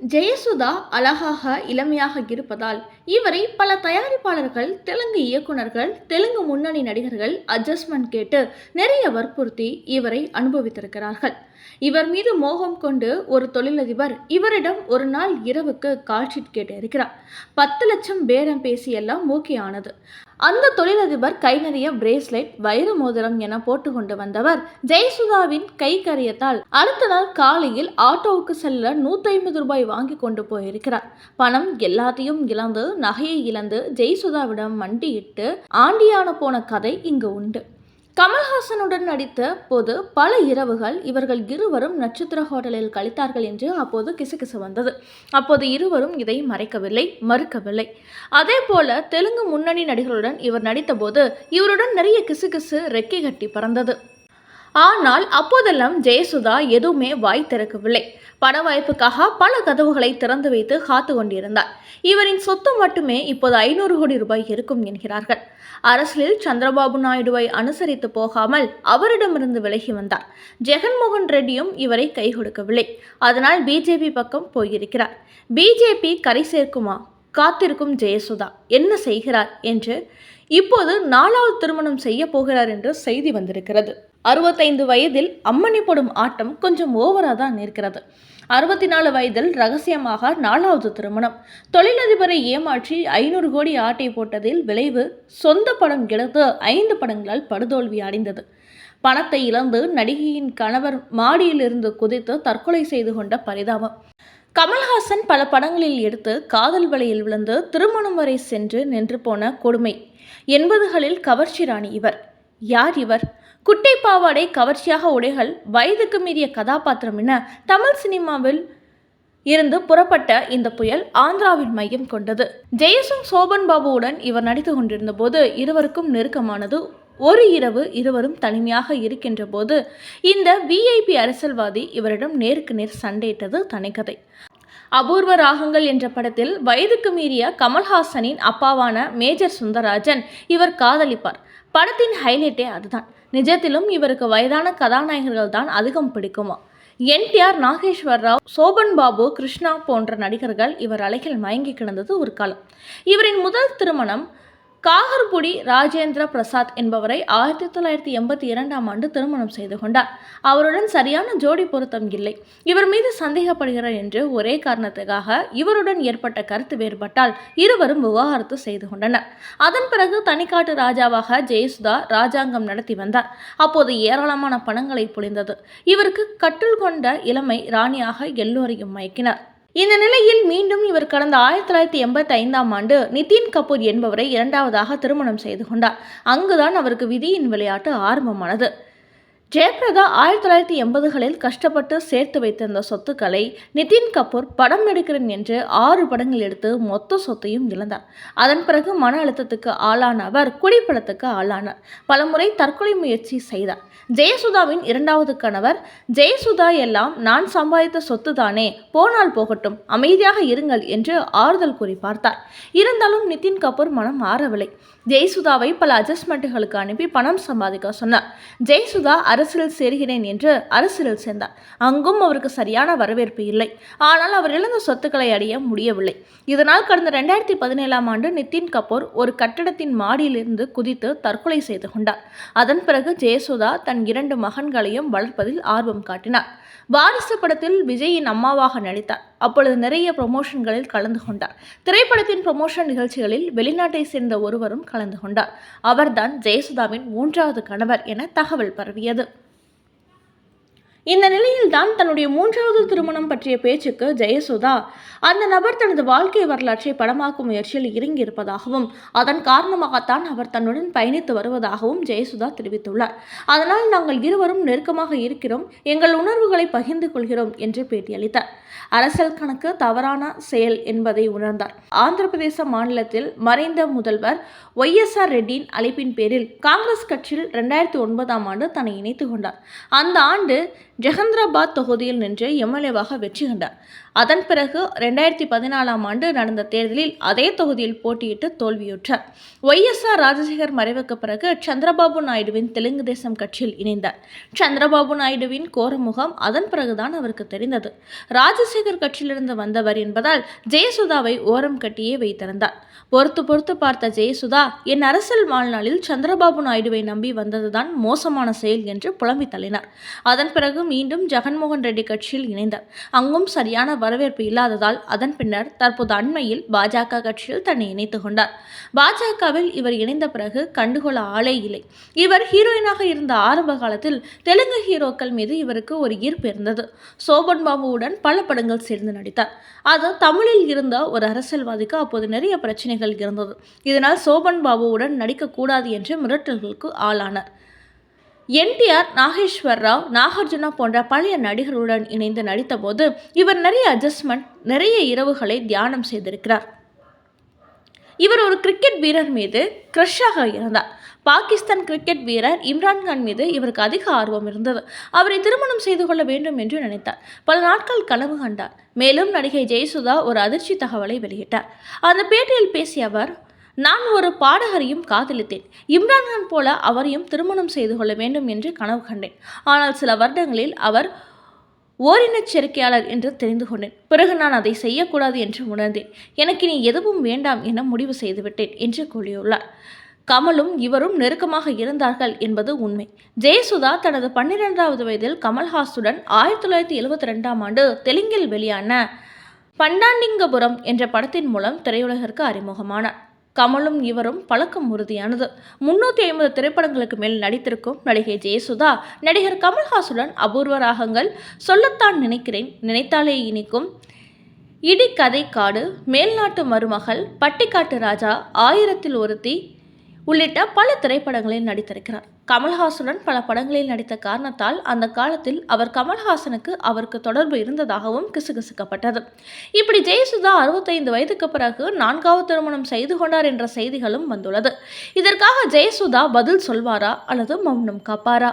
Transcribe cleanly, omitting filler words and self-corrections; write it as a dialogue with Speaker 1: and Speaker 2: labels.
Speaker 1: ஜெயசுதா அழகாக இளமையாக இருப்பதால் இவரை பல தயாரிப்பாளர்கள், தெலுங்கு இயக்குனர்கள், தெலுங்கு முன்னணி நடிகர்கள் அட்ஜஸ்ட்மெண்ட் கேட்டு நிறைய வற்புறுத்தி இவரை அனுபவித்திருக்கிறார்கள். இவர் மீது மோகம் கொண்டு ஒரு தொழிலதிபர் இவரிடம் ஒரு நாள் இரவுக்கு கால்ஷீட் கேட்டு இருக்கிறார். 10 லட்சம் பேரம் பேசி எல்லாம் ஓகே ஆனது. அந்த தொழிலதிபர் கை நிறைய பிரேஸ்லெட், வைர மோதிரம் என போட்டு கொண்டு வந்தவர் ஜெயசுதாவின் கை கரியத்தால் அடுத்த நாள் காலையில் ஆட்டோவுக்கு செல்ல 150 ரூபாய் வாங்கி கொண்டு போயிருக்கிறார். பணம் எல்லாத்தையும் இழந்து, நகையை இழந்து ஜெயசுதாவிடம் மண்டியிட்டு ஆண்டியான போன கதை இங்கு உண்டு. கமல்ஹாசனுடன் நடித்த போது பல இரவுகள் இவர்கள் இருவரும் நட்சத்திர ஹோட்டலில் கழித்தார்கள் என்று அப்போது கிசுகிசு வந்தது. அப்போது இருவரும் இதை மறுக்கவில்லை. அதே போல தெலுங்கு முன்னணி நடிகர்களுடன் இவர் நடித்த போது இவருடன் நிறைய கிசுகிசு ரெக்கை கட்டி பறந்தது. ஆனால் அப்போதெல்லாம் ஜெயசுதா எதுவுமே வாய் திறக்கவில்லை. பட வாய்ப்புக்காக பல கதவுகளை திறந்து வைத்து காத்து கொண்டிருந்தார். இவரின் சொத்து மட்டுமே இப்போது 500 கோடி ரூபாய் இருக்கும் என்கிறார்கள். அரசியலில் சந்திரபாபு நாயுடுவை அனுசரித்து போகாமல் அவரிடமிருந்து விலகி வந்தார். ஜெகன்மோகன் ரெட்டியும் இவரை கை கொடுக்கவில்லை. அதனால் பிஜேபி பக்கம் போயிருக்கிறார். பிஜேபி கரை சேர்க்குமா? காத்திருக்கும் ஜெயசுதா என்ன செய்கிறார் என்று இப்போது 4வது திருமணம் செய்ய போகிறார் என்று செய்தி வந்திருக்கிறது. 65 வயதில் அம்மணி போடும் ஆட்டம் கொஞ்சம் ஓவரா தான் இருக்கிறது. 64 வயதில் ரகசியமாக 4வது திருமணம். தொழிலதிபரை ஏமாற்றி 500 கோடி ஆட்டை போட்டதில் விளைவு சொந்த படம் எடுத்து 5 படங்களால் படுதோல்வி அடைந்தது. பணத்தை இழந்து நடிகையின் கணவர் மாடியிலிருந்து குதித்து தற்கொலை செய்து கொண்ட பரிதாபம். கமல்ஹாசன் பல படங்களில் எடுத்து காதல் வலையில் விழுந்து திருமணம் வரை சென்று நின்று போன கொடுமை. 80களில் கவர்ச்சி ராணி இவர். யார் இவர்? குட்டை பாவாடை, கவர்ச்சியாக உடைகள், வயதுக்கு மீறிய கதாபாத்திரம் என தமிழ் சினிமாவில் இருந்து புறப்பட்ட இந்த புயல் ஆந்திராவின் மையம் கொண்டது. ஜெயசும் சோபன் பாபுவுடன் இவர் நடித்து கொண்டிருந்த போது இருவருக்கும் நெருக்கமானது. ஒரு இரவு இருவரும் தனிமையாக இருக்கின்ற போது இந்த விஐபி அரசியல்வாதி இவரிடம் நேருக்கு நேர் சண்டையிட்டது தனிக்கதை. அபூர்வ ராகங்கள் என்ற படத்தில் வயதுக்கு மீறிய கமல்ஹாசனின் அப்பாவான மேஜர் சுந்தரராஜன் இவர் காதலிப்பார். படத்தின் ஹைலைட்டே அதுதான். நிஜத்திலும் இவருக்கு வயதான கதாநாயகர்கள் தான் அதிகம் பிடிக்குமா? NTR, நாகேஸ்வர் ராவ், சோபன் பாபு, கிருஷ்ணா போன்ற நடிகர்கள் இவர் அழகில் மயங்கி கிடந்தது ஒரு காலம். இவரின் முதல் திருமணம் காகர்புடி ராஜேந்திர பிரசாத் என்பவரை 1982ஆம் ஆண்டு திருமணம் செய்து கொண்டார். அவருடன் சரியான ஜோடி பொருத்தம் இல்லை. இவர் மீது சந்தேகப்படுகிறார் என்று ஒரே காரணத்துக்காக இவருடன் ஏற்பட்ட கருத்து வேறுபட்டால் இருவரும் விவாகரத்து செய்து கொண்டனர். அதன் பிறகு தனிக்காட்டு ராஜாவாக ஜெயசுதா ராஜாங்கம் நடத்தி வந்தார். அப்போது ஏராளமான பணங்களை பொழிந்தது. இவருக்கு கட்டில் கொண்ட இளமை ராணியாக எல்லோரையும் மயக்கினார். இந்த நிலையில் மீண்டும் இவர் கடந்த 1985ஆம் ஆண்டு நிதின் கபூர் என்பவரை 2வதாக திருமணம் செய்து கொண்டார். அங்குதான் அவருக்கு விதியின் விளையாட்டு ஆரம்பமானது. ஜெயபிரதா 1980களில் கஷ்டப்பட்டு சேர்த்து வைத்திருந்த சொத்துக்களை நிதின் கபூர் படம் எடுக்கிறேன் என்று 6 படங்கள் எடுத்து மொத்த சொத்தையும் இழந்தார். அதன் பிறகு மன அழுத்தத்துக்கு ஆளான அவர் குடிப்பழத்துக்கு ஆளானார். பலமுறை தற்கொலை முயற்சி செய்தார். ஜெயசுதாவின் 2வது கணவர், ஜெயசுதா எல்லாம் நான் சம்பாதித்த சொத்து தானே, போனால் போகட்டும், அமைதியாக இருங்கள் என்று ஆறுதல் கூறி பார்த்தார். இருந்தாலும் நிதின் கபூர் மனம் மாறவில்லை. ஜெயசுதாவை பல அட்ஜஸ்ட்மெண்ட்டுகளுக்கு அனுப்பி பணம் சம்பாதிக்க சொன்னார். ஜெயசுதா அரசியல் சேர்கிறேன் என்று அரசியலில் சேர்ந்தார். அங்கும் அவருக்கு சரியான வரவேற்பு இல்லை. ஆனால் அவர் இழந்த சொத்துக்களை அடைய முடியவில்லை. இதனால் கடந்த 2017ஆம் ஆண்டு நிதின் கபூர் ஒரு கட்டடத்தின் மாடியிலிருந்து குதித்து தற்கொலை செய்து கொண்டார். அதன் பிறகு ஜெயசுதா தன் 2 மகன்களையும் வளர்ப்பதில் ஆர்வம் காட்டினார். வாரிசு படத்தில் விஜயின் அம்மாவாக நடித்தார். அப்பொழுது நிறைய ப்ரமோஷன்களில் கலந்து கொண்டார். திரைப்படத்தின் ப்ரமோஷன் நிகழ்ச்சிகளில் வெளிநாட்டை சேர்ந்த ஒருவரும் கலந்து கொண்டார். அவர்தான் ஜெயசுதாவின் 3வது கணவர் என தகவல் பரவியது. இந்த நிலையில் தான் தன்னுடைய 3வது திருமணம் பற்றிய பேச்சுக்கு ஜெயசுதா அந்த நபர் தனது வாழ்க்கை வரலாற்றை படமாக்கும் முயற்சியில் இறங்கியிருப்பதாகவும் அதன் காரணமாகத்தான் அவர் தன்னுடன் பயணித்து வருவதாகவும் ஜெயசுதா தெரிவித்துள்ளார். அதனால் நாங்கள் இருவரும் நெருக்கமாக இருக்கிறோம், எங்கள் உணர்வுகளை பகிர்ந்து கொள்கிறோம் என்று பேட்டியளித்தார். அரசியல் கணக்கு தவறான செயல் என்பதை உணர்ந்தார். ஆந்திர பிரதேச மாநிலத்தில் மறைந்த முதல்வர் YSR ரெட்டியின் அழைப்பின் பேரில் காங்கிரஸ் கட்சியில் 2009ஆம் ஆண்டு தன்னை இணைத்துக் கொண்டார். அந்த ஆண்டு ஜெகந்திராபாத் தொகுதியில் நின்று MLAவாக வெற்றி கண்டார். அதன் பிறகு 2014ஆம் ஆண்டு நடந்த தேர்தலில் அதே தொகுதியில் போட்டியிட்டு தோல்வியுற்றார். ஒய்.எஸ்.ஆர். ராஜசேகர் மறைவுக்கு பிறகு சந்திரபாபு நாயுடுவின் தெலுங்கு தேசம் கட்சியில் இணைந்தார். சந்திரபாபு நாயுடுவின் கோரமுகம் அதன் பிறகுதான் அவருக்கு தெரிந்தது. ராஜசேகர் கட்சியிலிருந்து வந்தவர் என்பதால் ஜெயசுதாவை ஓரம் கட்டியே வைத்திருந்தார். பொறுத்து பார்த்த ஜெயசுதா, என் அரசியல் வாழ்நாளில் சந்திரபாபு நாயுடுவை நம்பி வந்ததுதான் மோசமான செயல் என்று புலம்பி தள்ளினார். அதன் பிறகு மீண்டும் ஜெகன்மோகன் ரெட்டி கட்சியில் இணைந்தார். அங்கும் சரியான வரவேற்பு இல்லாததால் அதன் பின்னர் தற்போது அண்மையில் பாஜக கட்சியில் தன்னை இணைத்துக் கொண்டார். பாஜகவில் இவர் இணைந்த பிறகு கண்டுகொள்ள ஆளே இல்லை. இவர் ஹீரோயினாக இருந்த ஆரம்ப காலத்தில் தெலுங்கு ஹீரோக்கள் மீது இவருக்கு ஒரு ஈர்ப்பு இருந்தது. சோபன் பாபுவுடன் பல படங்கள் சேர்ந்து நடித்தார். அது தமிழில் இருந்த ஒரு அரசியல்வாதிக்கு அப்போது நிறைய பிரச்சனைகள் இருந்தது. இதனால் சோபன் பாபுவுடன் நடிக்கக்கூடாது என்று மிரட்டல்களுக்கு ஆளானார். என்.டி.ஆர்., நாகேஸ்வர் ராவ், நாகார்ஜுனா போன்ற பழைய நடிகர்களுடன் இணைந்து நடித்தபோது இவர் நிறைய அட்ஜஸ்ட்மெண்ட், நிறைய இரவுகளை தியானம் செய்திருக்கிறார். இவர் ஒரு கிரிக்கெட் வீரர் மீது கிரஷாக இருந்தார். பாகிஸ்தான் கிரிக்கெட் வீரர் இம்ரான்கான் மீது இவருக்கு அதிக ஆர்வம் இருந்தது. அவரை திருமணம் செய்து கொள்ள வேண்டும் என்று நினைத்தார். பல நாட்கள் கனவு கண்டார். மேலும் நடிகை ஜெயசுதா ஒரு அதிர்ச்சி தகவலை வெளியிட்டார். அந்த பேட்டியில் பேசிய அவர், நான் ஒரு பாடகரையும் காதலித்தேன். இம்ரான்கான் போல அவரையும் திருமணம் செய்து கொள்ள வேண்டும் என்று கனவு கண்டேன். ஆனால் சில வருடங்களில் அவர் ஓரினச் சேர்க்கையாளர் என்று தெரிந்து கொண்டேன். பிறகு நான் அதை செய்யக்கூடாது என்று உணர்ந்தேன். எனக்கு இனி எதுவும் வேண்டாம் என முடிவு செய்துவிட்டேன் என்று கூறியுள்ளார். கமலும் இவரும் நெருக்கமாக இருந்தார்கள் என்பது உண்மை. ஜெயசுதா தனது 12வது வயதில் கமல்ஹாசுடன் 1972ஆம் ஆண்டு தெலுங்கில் வெளியான பண்டாண்டிங்கபுரம் என்ற படத்தின் மூலம் திரையுலகிற்கு அறிமுகமானார். கமலும் இவரும் பழக்கம் உறுதியானது. 350 திரைப்படங்களுக்கு மேல் நடித்திருக்கும் நடிகை ஜெயசுதா நடிகர் கமல்ஹாசுடன் அபூர்வ ராகங்கள், சொல்லத்தான் நினைக்கிறேன், நினைத்தாலே இனிக்கும், இடி கதை காடு, மேல்நாட்டு மருமகள், பட்டிக்காட்டு ராஜா, 1000ல் ஒருத்தி உள்ளிட்ட பல திரைப்படங்களில் நடித்திருக்கிறார். கமல்ஹாசுடன் பல படங்களில் நடித்த காரணத்தால் அந்த காலத்தில் அவருக்கு தொடர்பு இருந்ததாகவும் கிசுகிசுக்கப்பட்டது. இப்படி ஜெயசுதா 65 வயதுக்கு பிறகு 4வது திருமணம் செய்து கொண்டார் என்ற செய்திகளும் வந்துள்ளது. இதற்காக ஜெயசுதா பதில் சொல்வாரா அல்லது மௌனம் காப்பாரா?